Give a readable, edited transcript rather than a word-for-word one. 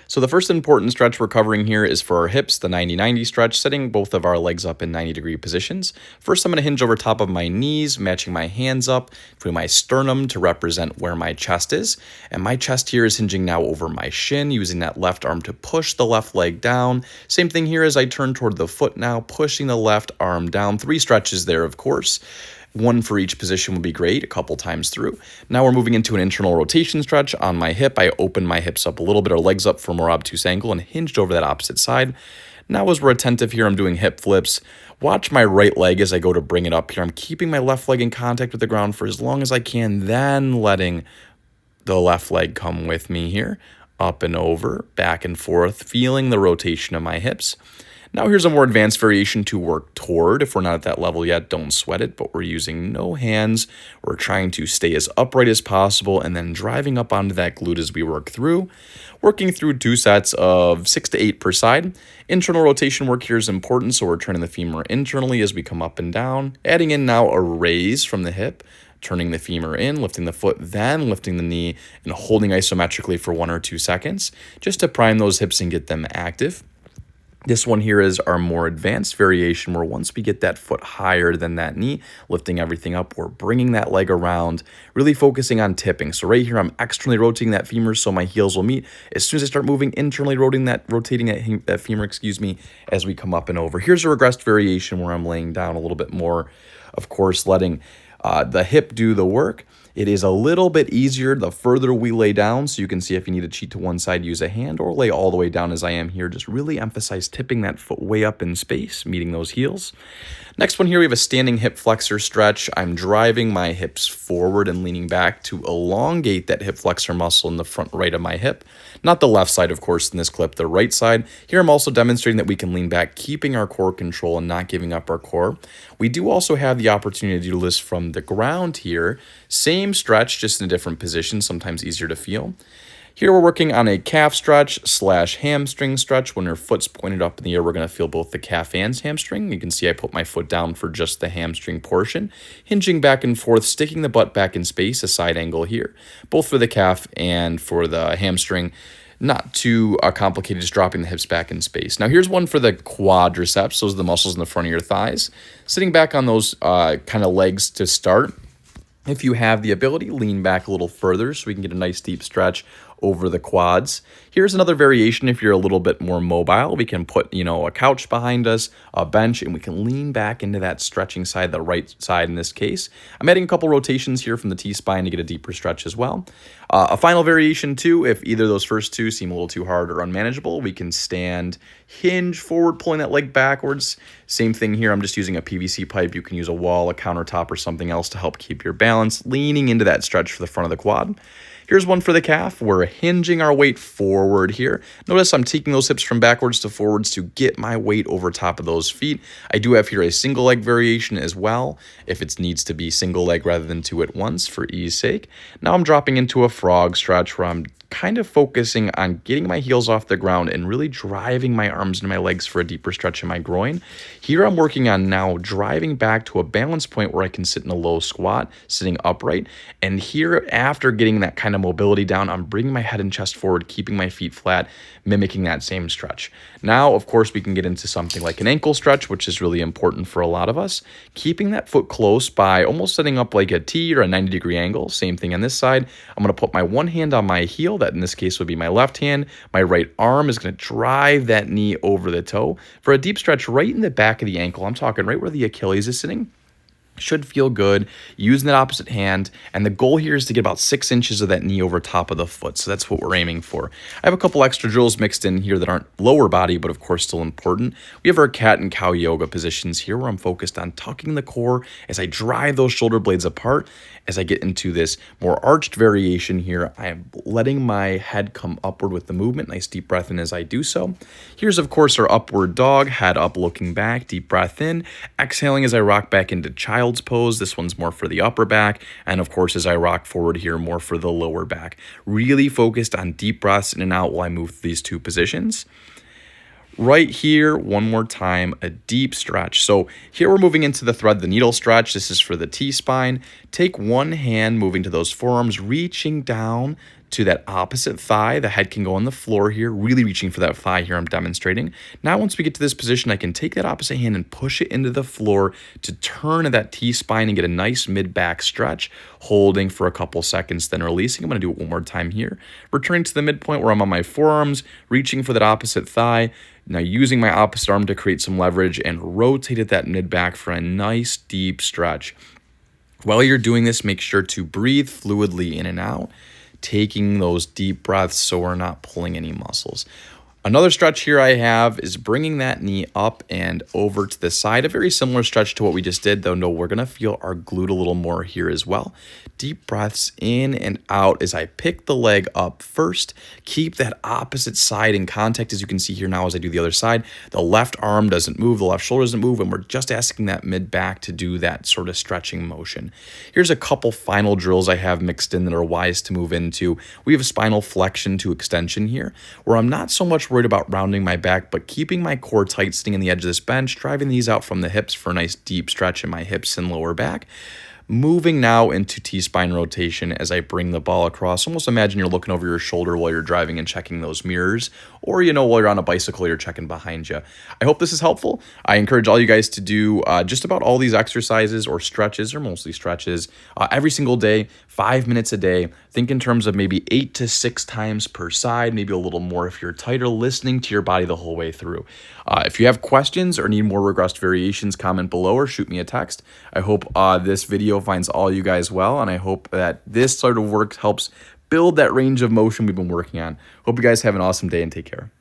So the first important stretch we're covering here is for our hips, the 90-90 stretch, setting both of our legs up in 90-degree positions. First, I'm going to hinge over top of my knees, matching my hands up between my sternum to represent where my chest is. And my chest here is hinging now over my shin, using that left arm to push the left leg down. Same thing here as I turn toward the foot now, pushing the left arm down. 3 stretches there, of course. One for each position would be great, a couple times through. Now we're moving into an internal rotation stretch on my hip. I open my hips up a little bit, or legs up for a more obtuse angle, and hinged over that opposite side. Now as we're attentive here, I'm doing hip flips. Watch my right leg as I go to bring it up here. I'm keeping my left leg in contact with the ground for as long as I can, then letting the left leg come with me here, up and over, back and forth, feeling the rotation of my hips. Now here's a more advanced variation to work toward. If we're not at that level yet, don't sweat it, but we're using no hands. We're trying to stay as upright as possible and then driving up onto that glute as we work through. Working through 2 sets of 6 to 8 per side. Internal rotation work here is important, so we're turning the femur internally as we come up and down. Adding in now a raise from the hip, turning the femur in, lifting the foot, then lifting the knee, and holding isometrically for 1 or 2 seconds, just to prime those hips and get them active. This one here is our more advanced variation where once we get that foot higher than that knee, lifting everything up, we're bringing that leg around, really focusing on tipping. So right here, I'm externally rotating that femur so my heels will meet. As soon as I start moving internally, rotating that femur, as we come up and over. Here's a regressed variation where I'm laying down a little bit more, of course, letting the hip do the work. It is a little bit easier the further we lay down, so you can see if you need to cheat to one side, use a hand, or lay all the way down as I am here. Just really emphasize tipping that foot way up in space, meeting those heels. Next one here, we have a standing hip flexor stretch. I'm driving my hips forward and leaning back to elongate that hip flexor muscle in the front right of my hip. Not the left side, of course, in this clip, the right side. Here I'm also demonstrating that we can lean back, keeping our core control and not giving up our core. We do also have the opportunity to do this from the ground here. Same stretch, just in a different position, sometimes easier to feel. Here we're working on a calf stretch / hamstring stretch. When your foot's pointed up in the air, we're going to feel both the calf and hamstring. You can see I put my foot down for just the hamstring portion, hinging back and forth, sticking the butt back in space, a side angle here, both for the calf and for the hamstring. Not too complicated, just dropping the hips back in space. Now here's one for the quadriceps. Those are the muscles in the front of your thighs. Sitting back on those kind of legs to start. If you have the ability, lean back a little further so we can get a nice deep stretch over the quads. Here's another variation if you're a little bit more mobile. We can put, a couch behind us, a bench, and we can lean back into that stretching side, the right side in this case. I'm adding a couple rotations here from the T-spine to get a deeper stretch as well. A final variation too, if either of those first two seem a little too hard or unmanageable, we can stand, hinge forward, pulling that leg backwards. Same thing here, I'm just using a PVC pipe. You can use a wall, a countertop, or something else to help keep your balance, leaning into that stretch for the front of the quad. Here's one for the calf. We're hinging our weight forward here. Notice I'm taking those hips from backwards to forwards to get my weight over top of those feet. I do have here a single leg variation as well, if it needs to be single leg rather than 2 at once for ease sake. Now I'm dropping into a frog stretch where I'm kind of focusing on getting my heels off the ground and really driving my arms into my legs for a deeper stretch in my groin. Here I'm working on now driving back to a balance point where I can sit in a low squat, sitting upright. And here, after getting that kind of mobility down, I'm bringing my head and chest forward, keeping my feet flat, mimicking that same stretch. Now, of course, we can get into something like an ankle stretch, which is really important for a lot of us. Keeping that foot close by almost setting up like a T or a 90-degree angle. Same thing on this side. I'm going to put my one hand on my heel, that in this case would be my left hand. My right arm is going to drive that knee over the toe for a deep stretch right in the back of the ankle. I'm talking right where the Achilles is sitting. Should feel good using that opposite hand, and the goal here is to get about 6 inches of that knee over top of the foot, so that's what we're aiming for. I have a couple extra drills mixed in here that aren't lower body but of course still important. We have our cat and cow yoga positions here where I'm focused on tucking the core as I drive those shoulder blades apart. As I get into this more arched variation here, I am letting my head come upward with the movement. Nice deep breath in as I do so. Here's, of course, our upward dog, head up looking back, deep breath in. Exhaling as I rock back into child's pose. This one's more for the upper back. And, of course, as I rock forward here, more for the lower back. Really focused on deep breaths in and out while I move through these 2 positions. Right here, one more time, a deep stretch. So here we're moving into the thread the needle stretch. This is for the T-spine. Take one hand, moving to those forearms, reaching down to that opposite thigh. The head can go on the floor here, really reaching for that thigh here I'm demonstrating. Now, once we get to this position, I can take that opposite hand and push it into the floor to turn that T-spine and get a nice mid-back stretch, holding for a couple seconds, then releasing. I'm going to do it one more time here. Returning to the midpoint where I'm on my forearms, reaching for that opposite thigh. Now using my opposite arm to create some leverage and rotated that mid-back for a nice deep stretch. While you're doing this, make sure to breathe fluidly in and out, taking those deep breaths so we're not pulling any muscles. Another stretch here I have is bringing that knee up and over to the side. A very similar stretch to what we just did, though no, we're going to feel our glute a little more here as well. Deep breaths in and out as I pick the leg up first. Keep that opposite side in contact, as you can see here now as I do the other side. The left arm doesn't move, the left shoulder doesn't move, and we're just asking that mid-back to do that sort of stretching motion. Here's a couple final drills I have mixed in that are wise to move into. We have spinal flexion to extension here, where I'm not so much worried about rounding my back, but keeping my core tight, sitting on the edge of this bench, driving these out from the hips for a nice deep stretch in my hips and lower back. Moving now into T-spine rotation as I bring the ball across. Almost imagine you're looking over your shoulder while you're driving and checking those mirrors, or, while you're on a bicycle, you're checking behind you. I hope this is helpful. I encourage all you guys to do just about all these exercises or stretches, or mostly stretches, every single day, 5 minutes a day. Think in terms of maybe 8 to 6 times per side, maybe a little more if you're tighter, listening to your body the whole way through. If you have questions or need more regressed variations, comment below or shoot me a text. I hope this video finds all you guys well, and I hope that this sort of work helps build that range of motion we've been working on. Hope you guys have an awesome day and take care.